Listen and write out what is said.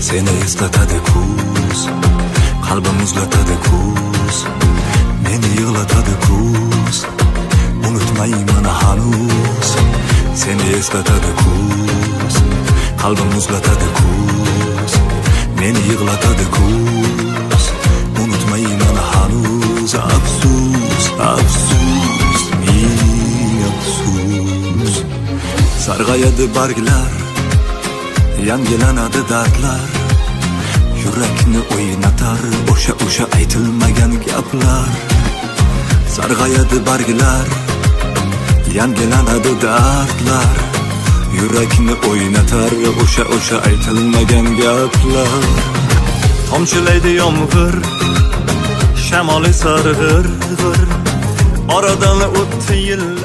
Seni eslatadi kuz, qalbim muzlatadi kuz, meni yig'latadi kuz, unutmayman hanuz. Seni eslatadi kuz, qalbim muzlatadi kuz, meni yig'latadi kuz, unutmayman hanuz. Afsus, afsus, ming afsus. Sarg'ayadi barglar, yangilanadi dardlar, yurakni o'ynatar o'sha aytilmagan gaplar. Sarg'ayadi barglar, yangilanadi dardlar, yurakni o'ynatar o'sha aytilmagan gaplar. Tomchilaydi yomg'ir, shamoli sarg'ir, oradan o'tdi yillar.